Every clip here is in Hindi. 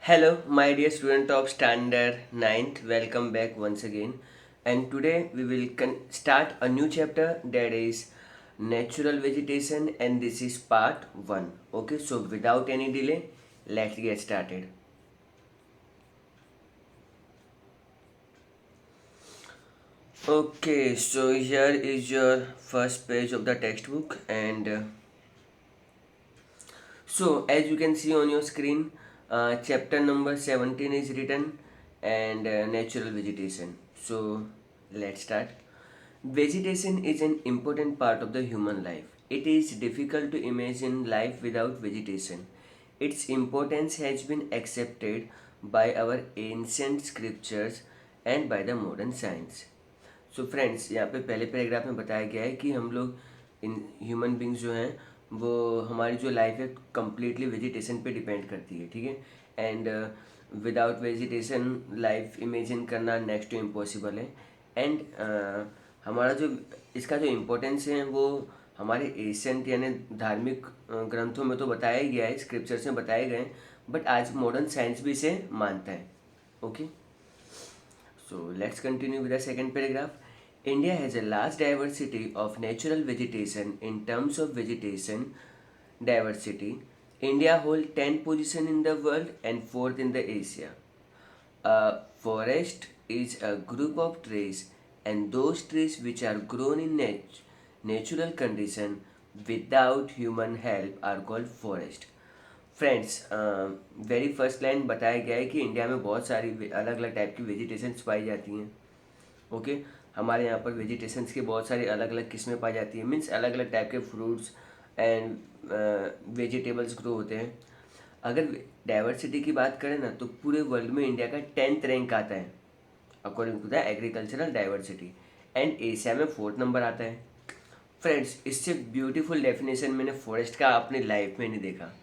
Hello, my dear student of Standard Ninth. Welcome back once again. And today we will start a new chapter that is natural vegetation, and this is part 1. Okay, so without any delay, let's get started. Okay, so here is your first page of the textbook, and so, as you can see on your screen, chapter number 17 is written and natural vegetation. So, let's start. Vegetation is an important part of the human life. It is difficult to imagine life without vegetation. Its importance has been accepted by our ancient scriptures and by the modern science. So friends, यहाँ पे पहले पैराग्राफ में बताया गया है कि हम लोग इन ह्यूमन बींग्स जो हैं वो हमारी जो लाइफ है कम्प्लीटली वेजिटेशन पे डिपेंड करती है, ठीक है। And without vegetation life imagine करना नेक्स्ट टू इम्पॉसिबल है। एंड हमारा जो इसका जो इम्पोर्टेंस है वो हमारे एशियंट यानी धार्मिक ग्रंथों में तो बताया ही गया है, स्क्रिप्चर्स में बताए गए हैं, बट आज मॉडर्न साइंस भी इसे मानता है। Okay, so let's continue with the second paragraph. India has a large diversity of natural vegetation. In terms of vegetation diversity, India holds 10th position in the world and 4th in the Asia. A forest is a group of trees, and those trees which are grown in natural condition without human help are called forest. Friends, very first line बताया गया है कि इंडिया में बहुत सारी अलग अलग टाइप की वेजिटेशंस पाई जाती हैं। ओके, हमारे यहाँ पर वेजिटेशंस की बहुत सारी अलग अलग किस्में पाई जाती हैं, मीन्स अलग अलग टाइप के फ्रूट्स एंड वेजिटेबल्स ग्रो होते हैं। अगर डाइवर्सिटी की बात करें ना तो पूरे वर्ल्ड में इंडिया का 10th रैंक आता है according to the agricultural diversity, and Asia में 4th नंबर आता है। फ्रेंड्स, इससे ब्यूटीफुल डेफिनेशन मैंने फॉरेस्ट का अपनी लाइफ में नहीं देखा।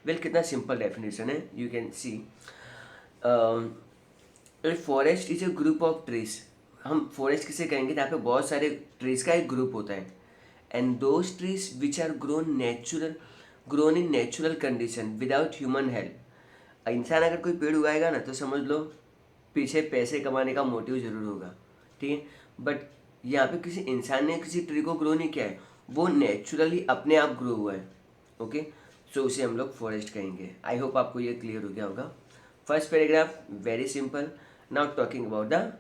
वेल, कितना सिंपल डेफिनेशन है, you can C. Forest is a group of trees. हम फॉरेस्ट किसे कहेंगे जहाँ पे बहुत सारे ट्रीज का एक ग्रुप होता है, and those trees which are grown in natural condition without human help. इंसान अगर कोई पेड़ उगाएगा ना तो समझ लो पीछे पैसे कमाने का मोटिव जरूर होगा, ठीक है। बट यहाँ पे किसी इंसान ने किसी ट्री को ग्रो नहीं किया है, वो नेचुरली अपने आप ग्रो हुआ है। ओके, सो उसे हम लोग फॉरेस्ट कहेंगे। आई होप आपको ये क्लियर हो गया होगा। First paragraph very simple. Now talking about the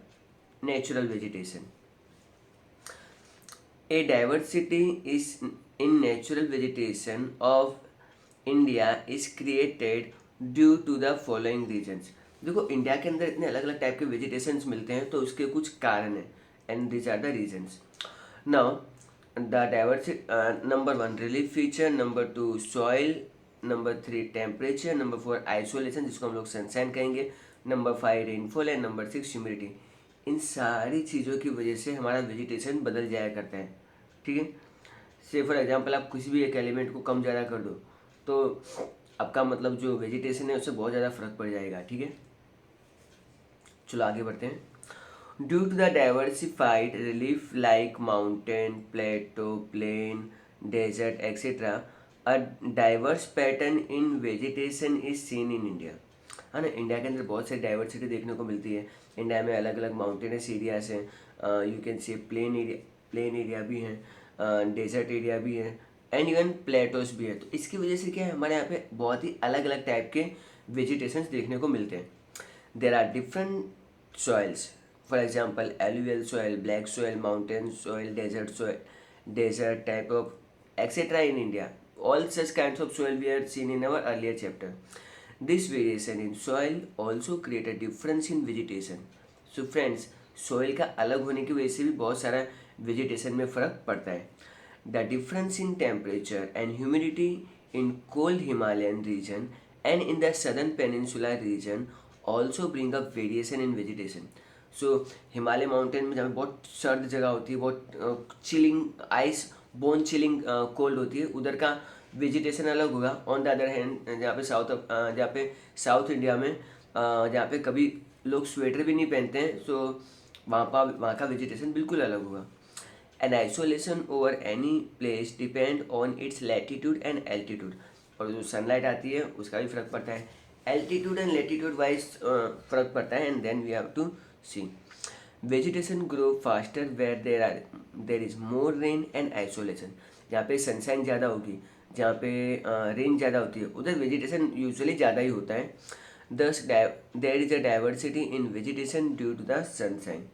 natural vegetation. A diversity is in natural vegetation of India is created due to the following reasons. देखो, इंडिया के अंदर इतने अलग अलग टाइप के वेजिटेशंस मिलते हैं तो उसके कुछ कारण हैं, and these are the reasons. Now the diversity, number 1 relief feature, number 2 soil, number 3 temperature, number 4 isolation जिसको हम लोग सनशाइन कहेंगे, number 5 rainfall and number 6 humidity. इन सारी चीज़ों की वजह से हमारा वेजिटेशन बदल जाया करता है, ठीक है। से फॉर एग्जांपल आप किसी भी एक एलिमेंट को कम ज़्यादा कर दो तो आपका मतलब जो वेजिटेशन है उससे बहुत ज़्यादा फर्क पड़ जाएगा, ठीक है। चलो आगे बढ़ते हैं। Due to the diversified relief like mountain, plateau, plain, desert, etc., a diverse pattern in vegetation is seen in India. है ना, इंडिया के अंदर बहुत सारी डाइवर्सिटी देखने को मिलती है। इंडिया में अलग अलग माउंटेनस एरियाज हैं, you can say plain area भी हैं, डेजर्ट एरिया भी है, एंड इवन प्लेटोस भी है। तो इसकी वजह से क्या है, हमारे यहाँ पे बहुत ही अलग अलग टाइप के वेजिटेशंस देखने को मिलते हैं। There are different soils, for example alluvial soil, black soil, mountain soil, desert type of etc. in India. All such kinds of soil we are seen in our earlier chapter. This variation in soil also create a difference in vegetation. So friends, soil का अलग होने की वजह से भी बहुत सारा vegetation में फ़र्क पड़ता है। The difference in temperature and humidity in cold Himalayan region and in the southern peninsular region also bring up variation in vegetation. So Himalaya mountain में जहाँ पे बहुत सर्द जगह होती है, बहुत chilling ice bone chilling cold होती है, उधर का वेजिटेशन अलग होगा। ऑन द अदर हैंड जहाँ पे साउथ इंडिया में जहाँ पे कभी लोग स्वेटर भी नहीं पहनते हैं, सो वहाँ का वेजिटेशन बिल्कुल अलग होगा। An insolation over any place depend on its latitude and altitude. और जो सनलाइट आती है उसका भी फर्क पड़ता है। एल्टीट्यूड एंड लेटीट्यूड वाइज फर्क पड़ता है, and then we have to see vegetation grow faster where there is more rain and insolation. जहाँ पे सनशाइन ज़्यादा होगी, जहाँ पे रेन ज़्यादा होती है, उधर वेजिटेशन यूजुअली ज़्यादा ही होता है। Thus there is a diversity in vegetation due to the sunshine.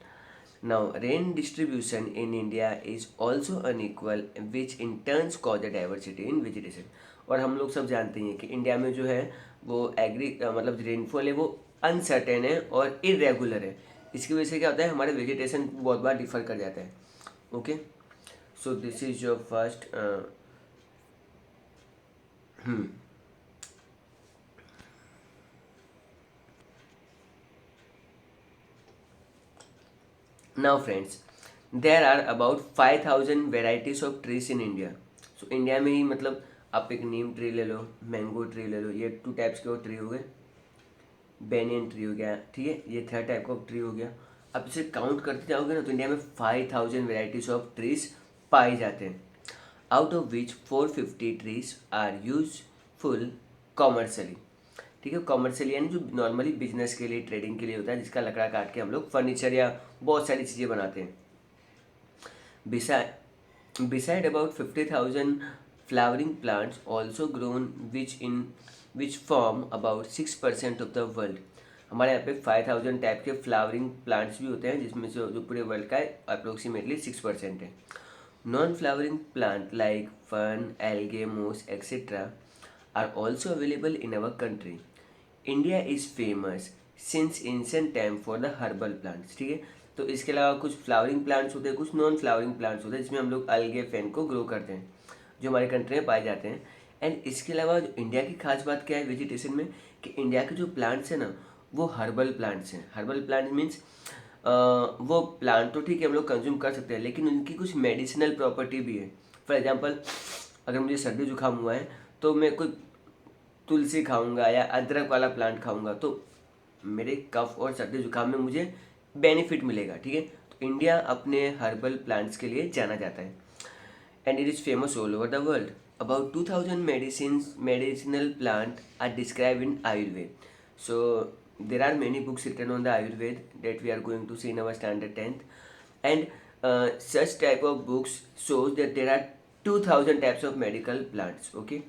Now rain distribution in India is also unequal which in turns cause the diversity in vegetation. और हम लोग सब जानते हैं कि इंडिया में जो है वो मतलब रेनफॉल है वो अनसर्टेन है और इरेगुलर है। इसकी वजह से क्या होता है, हमारे वेजिटेशन बहुत बार डिफर कर जाता है। Okay, so this is your first. Now friends, there are about 5,000 varieties of trees in India. So India में ही मतलब आप एक नीम ट्री ले लो, मैंगो ट्री ले लो, ये 2 टाइप्स के वो ट्री हो गए। बेनियन ट्री हो गया, ठीक है, ये 3rd टाइप का ट्री हो गया। अब इसे काउंट करते जाओगे ना तो इंडिया में 5,000 वेराइटीज ऑफ ट्रीज पाए जाते हैं, out of which 450 trees are useful commercially. ठीक है, कॉमर्शियल यानी जो नॉर्मली बिजनेस के लिए, ट्रेडिंग के लिए होता है, जिसका लकड़ा काट के हम लोग फर्नीचर या बहुत सारी चीज़ें बनाते हैं। Beside about 50,000 flowering plants also grown which form about 6% of the world। हमारे यहाँ पे 5,000 टाइप के फ्लावरिंग प्लांट्स भी होते हैं, जिसमें से जो पूरे वर्ल्ड का अप्रोक्सीमेटली 6% है। Non flowering plant like fern, algae, moss etcetera are also available in our country. India is famous since ancient time for the herbal plants. ठीक है, तो इसके अलावा कुछ फ्लावरिंग प्लांट्स होते हैं, कुछ नॉन फ्लावरिंग प्लांट्स होते हैं, जिसमें हम लोग अलगे फैन को ग्रो करते हैं, जो हमारे कंट्री में पाए जाते हैं। एंड इसके अलावा जो इंडिया की खास बात क्या है वेजिटेशन में, कि इंडिया के जो प्लांट्स हैं ना वो हर्बल प्लांट्स हैं। हर्बल प्लांट मीन्स वो प्लांट तो ठीक है हम लोग कंज्यूम कर सकते हैं, लेकिन उनकी कुछ मेडिसिनल प्रॉपर्टी भी है। फॉर एग्जाम्पल, अगर मुझे सर्दी जुकाम हुआ है तो मैं कोई तुलसी खाऊंगा या अदरक वाला प्लांट खाऊंगा तो मेरे कफ और सर्दी जुकाम में मुझे बेनिफिट मिलेगा। ठीक है, तो इंडिया अपने हर्बल प्लांट्स के लिए जाना जाता है, and it is famous all over the world. About 2,000 medicinal plant are described in Ayurveda. So there are many books written on the Ayurveda that we are going to see in our standard 10th, and such type of books shows that there are 2,000 types of medical plants. Okay,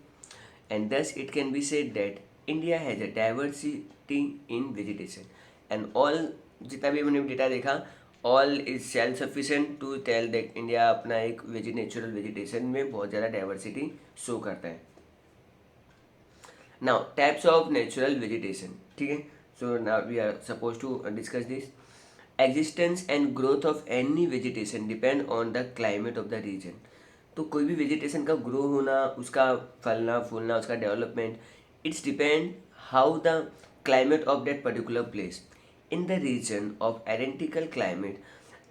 and thus it can be said that India has a diversity in vegetation, and all जितना भी मैंने डेटा देखा, all is self sufficient to tell that India अपना एक नेचुरल वेजिटेशन में बहुत ज़्यादा डाइवर्सिटी शो करता है। Now types of natural vegetation, ठीक है, so now we are suppose to discuss this. Existence and growth of any vegetation depend on the climate of the region. तो कोई भी वेजिटेशन का ग्रो होना, उसका फलना फूलना, उसका development, it's depend how the climate of that particular place. In the region of identical climate,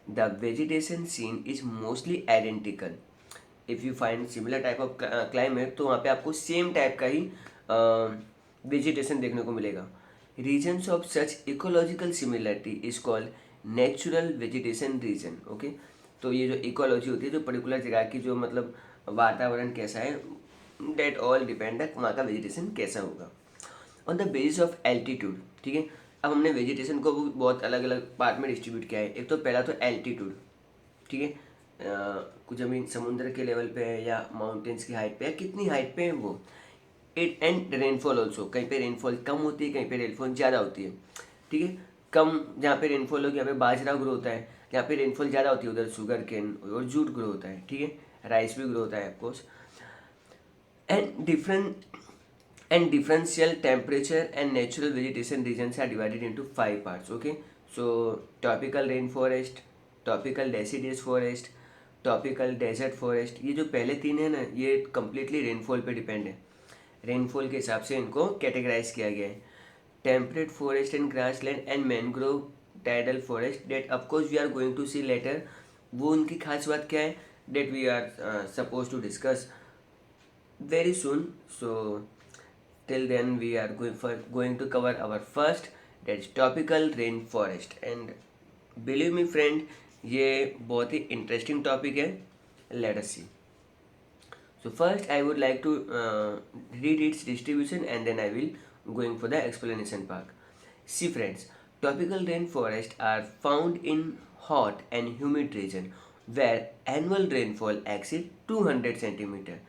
the vegetation seen is mostly identical. If you find similar type of climate, तो वहाँ पे आपको सेम टाइप का ही वेजिटेशन देखने को मिलेगा। Regions of such ecological similarity is called natural vegetation region. Okay, तो ये जो इकोलॉजी होती है, जो पर्टिकुलर जगह की जो मतलब वातावरण कैसा है, डेट ऑल डिपेंड है वहाँ का वेजिटेशन कैसा होगा। On the basis of altitude, ठीक है, अब हमने वेजिटेशन को बहुत अलग अलग पार्ट में डिस्ट्रीब्यूट किया है। एक तो पहला तो एल्टीट्यूड, ठीक है, कुछ ज़मीन समुद्र के लेवल पे है या माउंटेन्स की हाइट पे है, कितनी हाइट पे है वो। इट एंड रेनफॉल ऑल्सो, कहीं पे रेनफॉल कम होती है, कहीं पे रेनफॉल ज़्यादा होती है। ठीक है, कम जहाँ पे रेनफॉल होगी यहाँ पे बाजरा ग्रो होता है, जहाँ पे रेनफॉल ज़्यादा होती है उधर शुगर केन और जूट ग्रो होता है। ठीक है, राइस भी ग्रो होता है of course. And differential temperature and natural vegetation regions are divided into 5 parts. Okay, so tropical rainforest, tropical deciduous forest, tropical desert forest, ये जो पहले 3 है ना, ये completely रेनफॉल पे डिपेंड है, रेनफॉल के हिसाब से इनको कैटेगराइज किया गया है। Temperate forest and grassland and mangrove tidal forest that of course we are going to see later. वो उनकी खास बात क्या है, that we are suppose to discuss very soon. So till then we are going to cover our first, that is tropical rainforest, and believe me friend, ये बहुत ही इंटरेस्टिंग टॉपिक है। Let us see. So first I would like to read its distribution and then I will going for the explanation part. See friends, tropical rainforests are found in hot and humid region where annual rainfall exceeds 200 centimeter.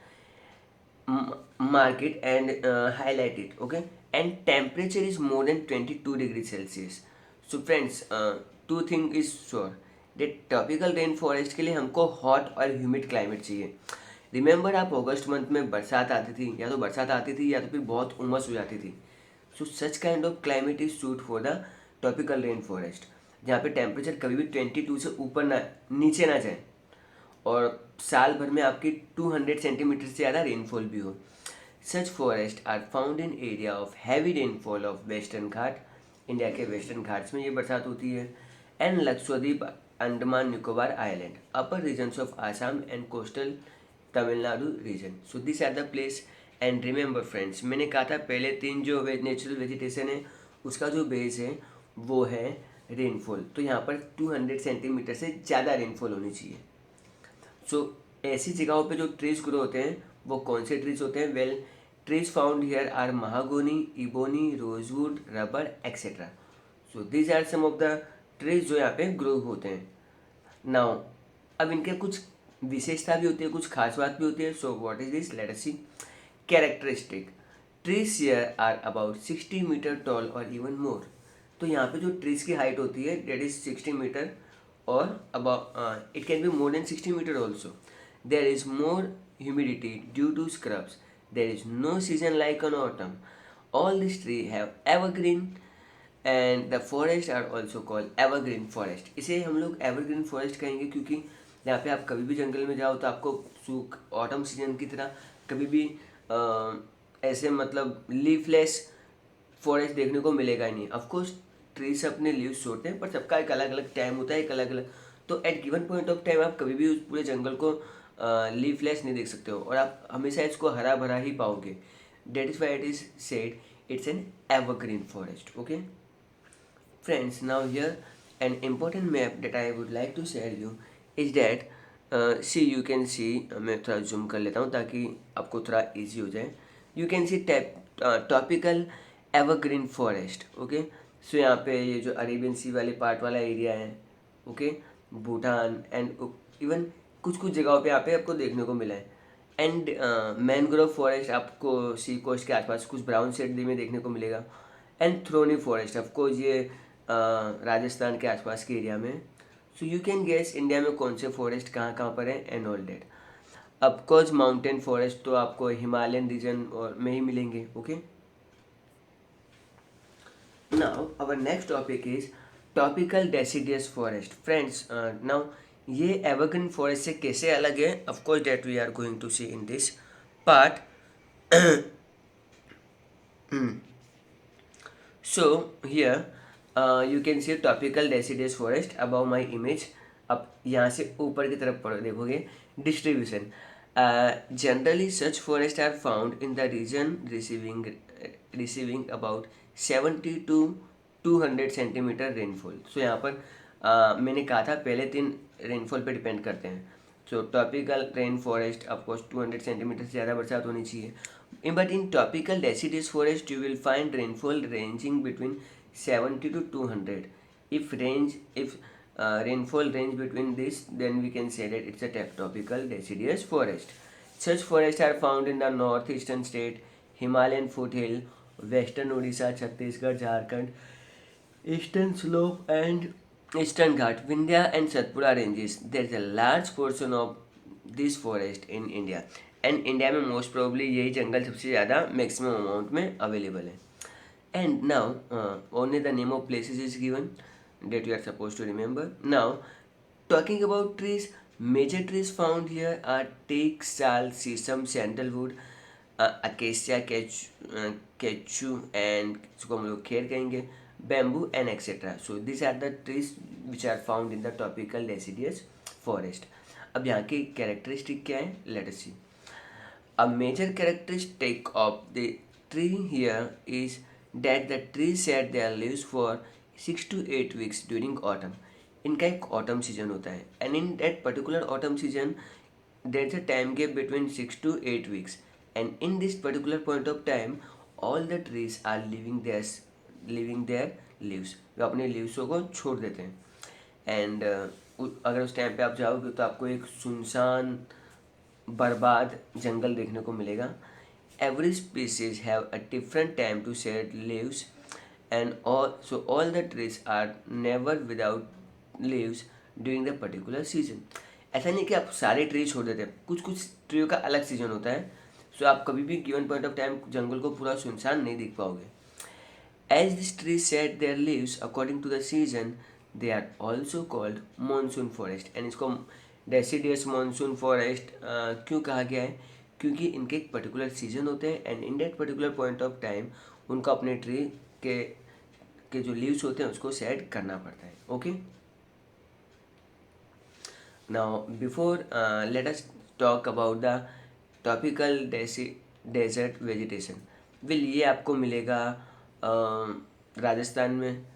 Mark it and highlight it, okay? And temperature is more than 22 degrees Celsius. So friends, two thing is sure that tropical rain forest के लिए हमको हॉट और ह्यूमिड क्लाइमेट चाहिए. रिमेंबर आप अगस्त मंथ में बरसात आती थी, या तो बरसात आती थी या तो फिर बहुत उमस हो जाती थी. So such kind of climate is suit for the tropical rain forest, जहाँ पे टेम्परेचर कभी भी 22 से ऊपर ना नीचे ना जाए और साल भर में आपकी 200 सेंटीमीटर से ज़्यादा रेनफॉल भी हो. Such forest are found in area of heavy rainfall of western Ghat. India के वेस्टर्न घाट्स में ये बरसात होती है. And Lakshadweep, Andaman Nicobar island, upper regions of Assam and coastal Tamil Nadu region. So this are the place. And remember friends, मैंने कहा था पहले तीन जो नेचुरल वेजिटेशन है उसका जो बेस है वो है रेनफॉल. तो यहाँ पर 200 सेंटीमीटर से ज़्यादा रेनफॉल होनी चाहिए. सो ऐसी जगहों पे जो ट्रीज ग्रो होते हैं वो कौन से ट्रीज होते हैं? Well, trees found here are mahogany, ebony, rosewood, rubber etcetera. So these are some of the trees जो यहाँ पे ग्रो होते हैं. नाउ अब इनके कुछ विशेषता भी होती है, कुछ खास बात भी होती है. So what is this? Let us see. Characteristic. Trees here are about 60 meter tall और इवन मोर. तो यहाँ पे जो ट्रीज की हाइट होती है that is 60 meter or about it can be more than 60 meter also. There is more humidity due to scrubs. There is no season like an autumn. All these trees have evergreen and the forests are also called evergreen forest. इसे हम लोग evergreen forest कहेंगे क्योंकि यहाँ पे आप कभी भी जंगल में जाओ तो आपको सूख ऑटम सीजन की तरह कभी भी ऐसे मतलब लीफलेस फॉरेस्ट देखने को मिलेगा ही नहीं. ऑफकोर्स ट्रीज अपने लीव्स छोड़ते हैं पर सबका एक अलग अलग टाइम होता है, एक अलग अलग. तो at given point of time आप कभी भी उस पूरे जंगल को लीफलेस नहीं देख सकते हो और आप हमेशा इसको हरा भरा ही पाओगे. That is why it is said it's an evergreen forest. Okay friends, now here an important map that I would like to share you is that see you can see. मैं थोड़ा जूम कर लेता हूँ ताकि आपको थोड़ा ईजी हो जाए. You can see topical evergreen forest. Okay, so यहाँ पे ये जो अरेबियन सी वाले पार्ट वाला एरिया है, ओके, भूटान एंड इवन कुछ कुछ जगहों पे यहाँ पे आपको देखने को मिला है. एंड मैनग्रोव फॉरेस्ट आपको सी कोस्ट के आसपास कुछ ब्राउन शेड में देखने को मिलेगा. एंड थ्रोनी फॉरेस्ट ऑफकोर्स ये राजस्थान के आसपास के एरिया में. So you can guess India में कौन से फॉरेस्ट कहाँ कहाँ पर है and all that. Of course mountain forest तो आपको हिमालयन रीजन और में ही मिलेंगे. ओके, now our next topic is tropical deciduous forest. Friends, now ये evergreen forest से कैसे अलग है? Of course that we are going to see in this part. So here you can see tropical deciduous forest above my image. अब यहाँ से ऊपर की तरफ पढ़ो देखोगे distribution. Generally such forests are found in the region receiving about 70 to 200 centimetre rainfall. So यहाँ पर मैंने कहा था पहले तीन रेनफॉल पे डिपेंड करते हैं. So topical rain forest of course 200 centimetre से ज़्यादा बरसात होनी चाहिए. But in topical deciduous forest you will find rainfall ranging between 70 to 200. If rainfall range between this, then we can say that it's a tropical deciduous forest. Such forests are found in the northeastern state, Himalayan foothill, western Odisha, Chhattisgarh, Jharkhand, eastern slope and eastern Ghat, Vindhya and Satpura ranges. There is a large portion of this forest in India. And India में मोस्ट प्रोबेबली यही जंगल सबसे ज़्यादा मैक्सिमम अमाउंट में अवेलेबल है. And now only the name of places is given that you are supposed to remember. Now, talking about trees, major trees found here are teak, sal, sesam, sandalwood, acacia, quechua, and इसको हम लोग खेर कहेंगे, bamboo and etc. So these are the trees which are found in the tropical deciduous forest. अब यहाँ की characteristic क्या है? Let us see. A major characteristic of the tree here is that the trees shed their leaves for 6 to 8 weeks during autumn. इनका एक autumn season होता है and in that particular autumn season there is a time gap between 6 to 8 weeks and in this particular point of time all the trees are living their leaves, वे अपने लीव्सों को छोड़ देते हैं। एंड अगर उस टाइम पे आप जाओगे तो आपको एक सुनसान बर्बाद जंगल देखने को मिलेगा। Every species have a different time to shed leaves and all the trees are never without leaves during the particular season. ऐसा नहीं कि आप सारे ट्री छोड़ देते हैं, कुछ कुछ ट्रियों का अलग सीजन होता है। सो आप कभी भी गिवन पॉइंट ऑफ टाइम जंगल को पूरा सुनसान नहीं देख पाओगे। As these trees shed their leaves according to the season, they are also called monsoon forest. And इसको डेसिडियस मानसून फॉरेस्ट क्यों कहा गया है? क्योंकि इनके एक पर्टिकुलर सीजन होते हैं and in that particular point of time उनको अपने ट्री के जो लीव्स होते हैं उसको शेड करना पड़ता है। Okay, now before let us talk about the topical desert vegetation. Will ये आपको मिलेगा राजस्थान में,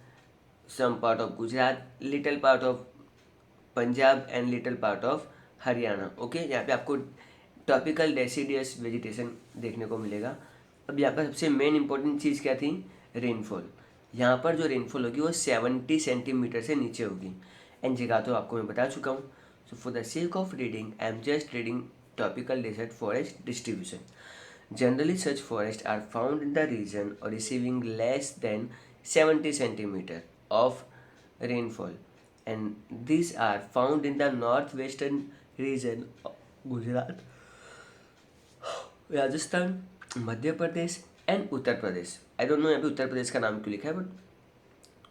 some part of Gujarat, little part of Punjab and little part of Haryana. Okay, यहाँ पे आपको टॉपिकल डेसिडियस वेजिटेशन देखने को मिलेगा। अब यहाँ पर सबसे मेन इंपॉर्टेंट चीज़ क्या थी? रेनफॉल। यहाँ पर जो रेनफॉल होगी वो 70 सेंटीमीटर से नीचे होगी। एंड जगह तो आपको मैं बता चुका हूँ। So for the sake of reading I am just reading topical desert forest distribution. Generally, such forests are found in the region or receiving less than 70 centimeter of rainfall, and these are found in the northwestern region of Gujarat, Rajasthan, Madhya Pradesh and Uttar Pradesh. I don't know यहाँ पे उत्तर प्रदेश का नाम क्यों लिखा है, बट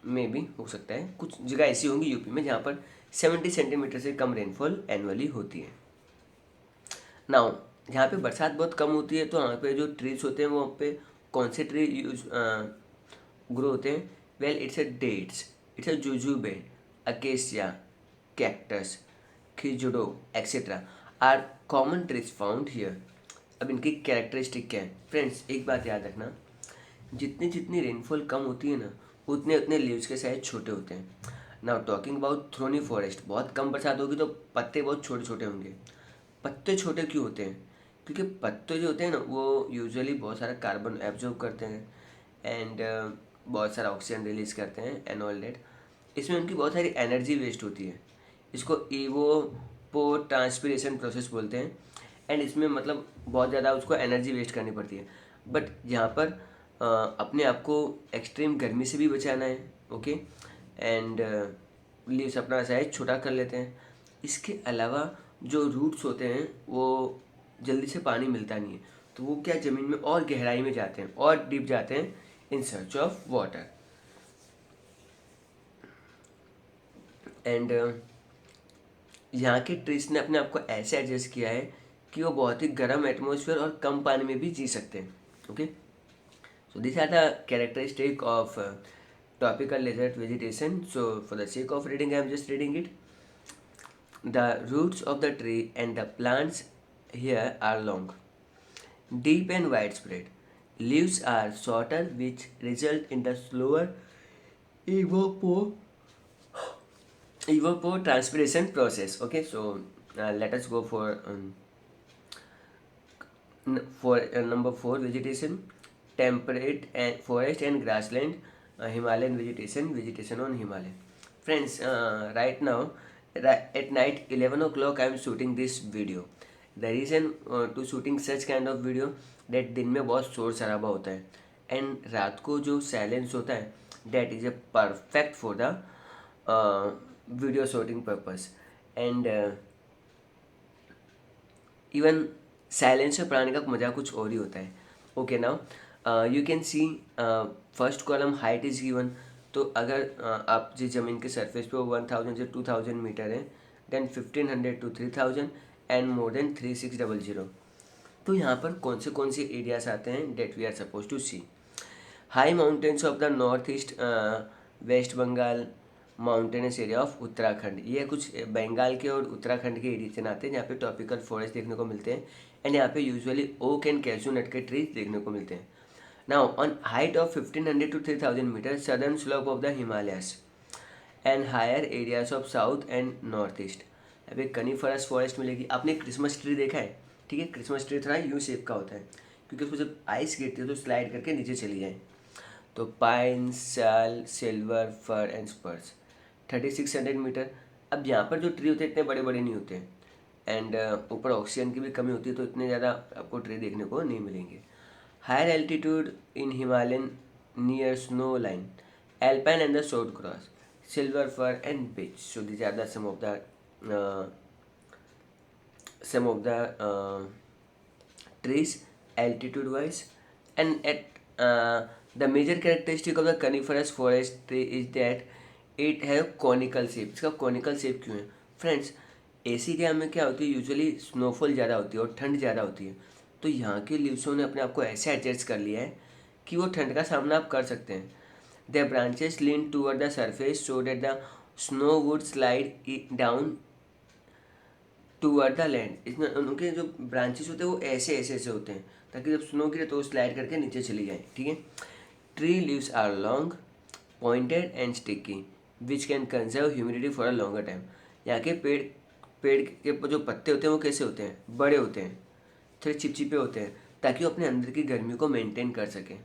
मे बी हो सकता है कुछ जगह ऐसी होंगी यूपी में जहाँ पर 70 सेंटीमीटर से कम रेनफॉल एनुअली होती है। नाउ जहाँ पे बरसात बहुत कम होती है तो वहाँ पे जो ट्रीज होते हैं वो पे कौन से ट्री यूज ग्रो होते हैं? Well, it's a dates, it's a jujube, acacia, cactus, खिजुडो etcetera are common trees found here. अब इनकी कैरेक्टरिस्टिक क्या है? फ्रेंड्स, एक बात याद रखना, जितनी जितनी रेनफॉल कम होती है ना उतने उतने लीव्स के साइज छोटे होते हैं। Now talking about thorny forest, बहुत कम बरसात होगी तो पत्ते बहुत छोटे छोटे होंगे। पत्ते छोटे क्यों होते हैं? क्योंकि पत्ते जो होते हैं ना वो यूजुअली बहुत सारा कार्बन एब्जॉर्ब करते हैं एंड बहुत सारा ऑक्सीजन रिलीज करते हैं एंड ऑल डेट। इसमें उनकी बहुत सारी एनर्जी वेस्ट होती है। इसको इवोपो ट्रांसपिरेशन प्रोसेस बोलते हैं एंड इसमें मतलब बहुत ज़्यादा उसको एनर्जी वेस्ट करनी पड़ती है। बट यहाँ पर अपने आप को एक्सट्रीम गर्मी से भी बचाना है। ओके, एंड लीव्स अपना साइज छोटा कर लेते हैं। इसके अलावा जो रूट्स होते हैं वो जल्दी से पानी मिलता नहीं है तो वो क्या ज़मीन में और गहराई में जाते हैं और डीप जाते हैं in search of water. And यहाँ के ट्रीज ने अपने आप को ऐसे एडजस्ट किया है कि वो बहुत ही गर्म एटमॉस्फेयर और कम पानी में भी जी सकते हैं। Okay, so this are the characteristic of topical desert vegetation. So for the sake of reading I am just reading it. The roots of the tree and the plants here are long, deep and widespread. Leaves are shorter, which result in the slower evapotranspiration process. Okay, so let us go for number 4, vegetation, temperate and forest and grassland, Himalayan vegetation on Himalaya. Friends, right now at night 11 o'clock I am shooting this video. The reason to shooting such kind of video that दिन में बहुत शोर शराबा होता है एंड रात को जो साइलेंस होता है that is a perfect for the video shooting purpose and even silence में पढ़ाने का मज़ा कुछ और ही होता है। Okay, now you can C first column height is given. तो अगर आप जिस ज़मीन के सरफेस पे वो 1000 से 2000 मीटर है, then 1500 to 3000 and more than 3600। तो यहाँ पर कौन से एरियाज आते हैं that we are suppose to see? High mountains of the north east West Bengal, mountainous area of Uttarakhand. ये कुछ बंगाल के और उत्तराखंड के रीजन आते हैं जहाँ पे टॉपिकल फॉरेस्ट देखने को मिलते हैं एंड यहाँ पे usually oak and cashew nut के ट्रीज देखने को मिलते हैं। Now on height of 1500 to 3000 meter, southern slope of the Himalayas and higher areas of south and north east. यहाँ पे कनीफरस फॉरेस्ट मिलेगी। आपने क्रिसमस ट्री देखा है? ठीक है, क्रिसमस ट्री थोड़ा यू शेप का होता है क्योंकि उसमें जब आइस गिरती है तो स्लाइड करके नीचे चली जाए। तो pine, sal, silver, fir and spruce 3600 meter. अब यहाँ पर जो ट्री होते हैं इतने बड़े बड़े नहीं होते हैं, एंड ऊपर ऑक्सीजन की भी कमी होती है, तो इतने ज़्यादा आपको ट्री देखने को नहीं मिलेंगे। Higher altitude in Himalayan near snow line, alpine and the short cross, silver fir and beech. So these are the some of the trees altitude wise. And at the major characteristic of the coniferous forest tree is that it have conical shape. इसका conical shape क्यों है फ्रेंड्स? एसी एरिया में क्या होती है, यूजुअली स्नोफॉल ज़्यादा होती है और ठंड ज़्यादा होती है, तो यहाँ के लीव्सों ने अपने आप को ऐसे एडजस्ट कर लिया है कि वो ठंड का सामना आप कर सकते हैं। The branches lean toward the surface so that the snow would slide down toward the land. इसमें उनके जो ब्रांचेस होते हैं वो ऐसे ऐसे ऐसे होते हैं, ताकि जब स्नो गिरे तो वो स्लाइड करके नीचे चली जाए, ठीक है। Tree leaves are long, pointed and sticky which can conserve humidity for a longer time. यहाँ के पेड़ के जो पत्ते होते हैं वो कैसे होते हैं, बड़े होते हैं, थोड़े चिपचिपे होते हैं, ताकि वो अपने अंदर की गर्मी को मेंटेन कर सकें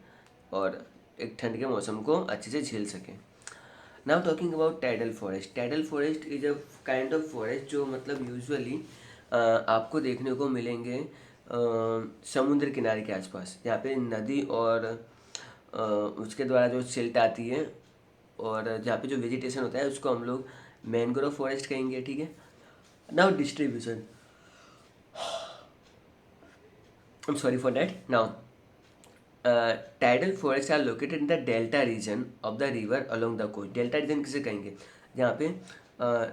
और एक ठंड के मौसम को अच्छे से झेल सकें। Now talking about tidal forest. Tidal forest is a kind of forest जो मतलब यूजुअली आपको देखने को मिलेंगे समुद्र किनारे के आसपास, जहाँ पे नदी और उसके द्वारा जो सिल्ट आती है और जहाँ पे जो वेजिटेशन होता है उसको हम लोग मैनग्रोव फॉरेस्ट कहेंगे, ठीक है। Now distribution, I'm sorry for that. Now, tidal forests are located in the delta region of the river along the coast. Delta region किसे कहेंगे? जहाँ पे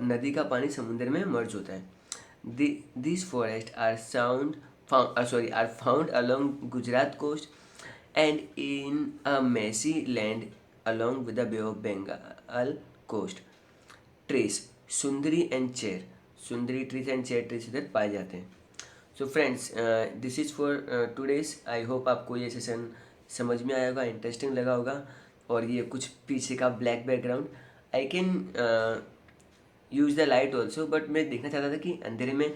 नदी का पानी समुद्र में मर्ज होता है। These forests are found along Gujarat coast and in a messy land along with the Bay of Bengal coast. Trees, Sundari and chair. Sundari trees and chair trees इधर पाए जाते हैं। So friends, this is for today's. I hope आपको ये सेशन समझ में आया होगा, इंटरेस्टिंग लगा होगा। और ये कुछ पीछे का black background, I can use the light also, but मैं देखना चाहता था कि अंधेरे में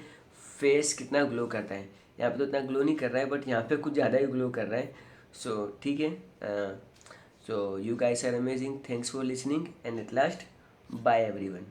फेस कितना ग्लो करता है। यहाँ पे तो इतना ग्लो नहीं कर रहा है, बट यहाँ पे कुछ ज़्यादा ही ग्लो कर रहा है। सो ठीक है, so you guys are amazing, thanks for listening and at last bye everyone.